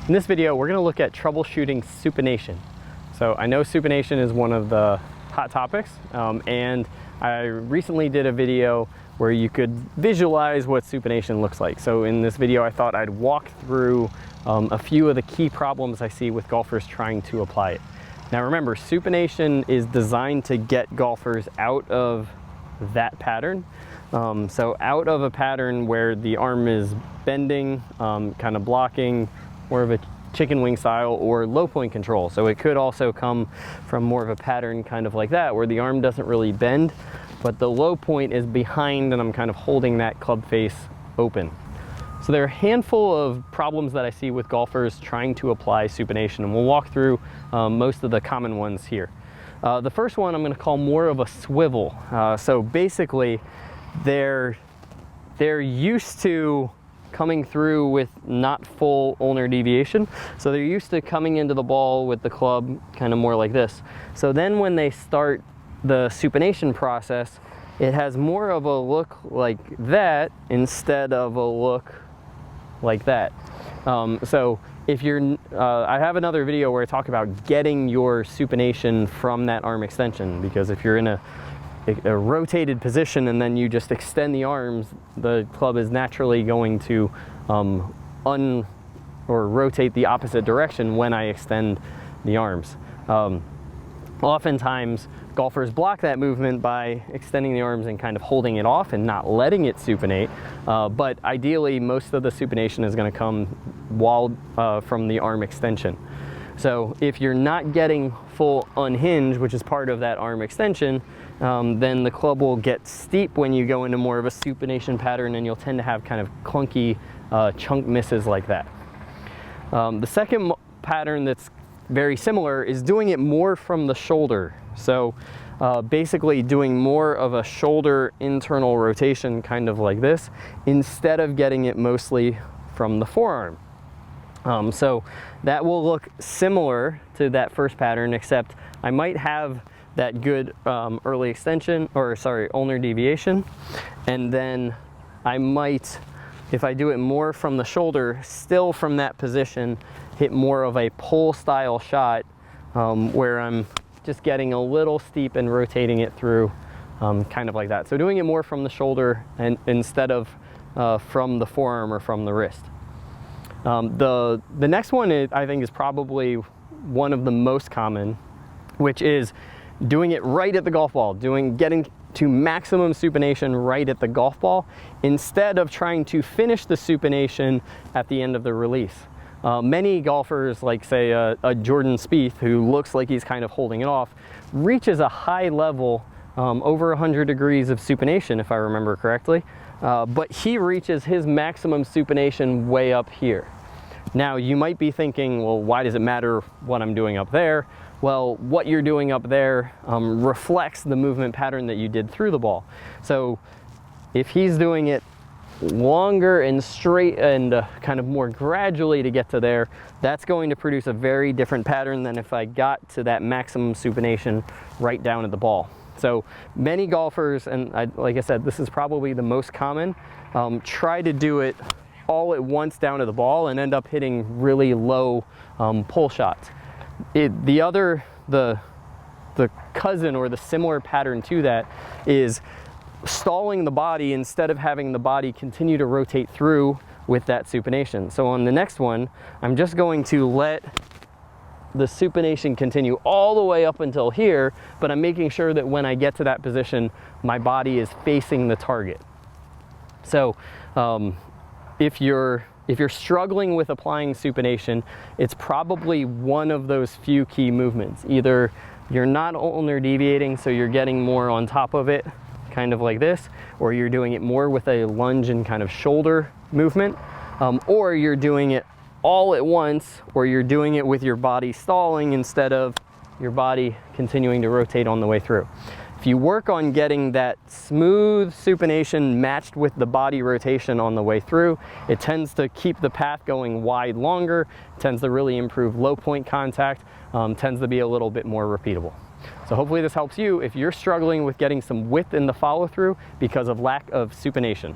In this video, we're going to look at troubleshooting supination. So I know supination is one of the hot topics, and I recently did a video where you could visualize what supination looks like. So in this video, I thought I'd walk through a few of the key problems I see with golfers trying to apply it. Now remember, supination is designed to get golfers out of that pattern. So out of a pattern where the arm is bending, kind of blocking, more of a chicken wing style or low point control. So it could also come from more of a pattern kind of like that, where the arm doesn't really bend, but the low point is behind and I'm kind of holding that club face open. So there are a handful of problems that I see with golfers trying to apply supination, and we'll walk through most of the common ones here. The first one I'm going to call more of a swivel. So basically they're used to coming through with not full ulnar deviation. So they're used to coming into the ball with the club kind of more like this. So then when they start the supination process, it has more of a look like that instead of a look like that. So if you're, I have another video where I talk about getting your supination from that arm extension, because if you're in a rotated position and then you just extend the arms, the club is naturally going to rotate the opposite direction when I extend the arms. Oftentimes golfers block that movement by extending the arms and kind of holding it off and not letting it supinate, but ideally most of the supination is going to come while from the arm extension. So if you're not getting full unhinged, which is part of that arm extension, then the club will get steep when you go into more of a supination pattern, and you'll tend to have kind of clunky chunk misses like that. The second pattern that's very similar is doing it more from the shoulder. So basically doing more of a shoulder internal rotation kind of like this, instead of getting it mostly from the forearm. So that will look similar to that first pattern, except I might have that good early extension, or sorry, ulnar deviation, and then I might, if I do it more from the shoulder, still from that position, hit more of a pull style shot, where I'm just getting a little steep and rotating it through, kind of like that. So doing it more from the shoulder and instead of from the forearm or from the wrist. The next one I think is probably one of the most common, which is doing it right at the golf ball, getting to maximum supination right at the golf ball, instead of trying to finish the supination at the end of the release. Many golfers, like say a Jordan Spieth, who looks like he's kind of holding it off, reaches a high level, over 100 degrees of supination, if I remember correctly. But he reaches his maximum supination way up here. Now you might be thinking, well, why does it matter what I'm doing up there? Well, what you're doing up there reflects the movement pattern that you did through the ball. So if he's doing it longer and straight and kind of more gradually to get to there, that's going to produce a very different pattern than if I got to that maximum supination right down at the ball. So many golfers, and like I said, this is probably the most common, try to do it all at once down to the ball and end up hitting really low pull shots. The cousin or the similar pattern to that is stalling the body instead of having the body continue to rotate through with that supination. So on the next one, I'm just going to let the supination continue all the way up until here, but I'm making sure that when I get to that position, my body is facing the target. So if you're struggling with applying supination, it's probably one of those few key movements. Either you're not ulnar deviating, so you're getting more on top of it, kind of like this, or you're doing it more with a lunge and kind of shoulder movement, or you're doing it all at once, or you're doing it with your body stalling instead of your body continuing to rotate on the way through. If you work on getting that smooth supination matched with the body rotation on the way through, it tends to keep the path going wide longer, tends to really improve low point contact, tends to be a little bit more repeatable. So hopefully this helps you if you're struggling with getting some width in the follow through because of lack of supination.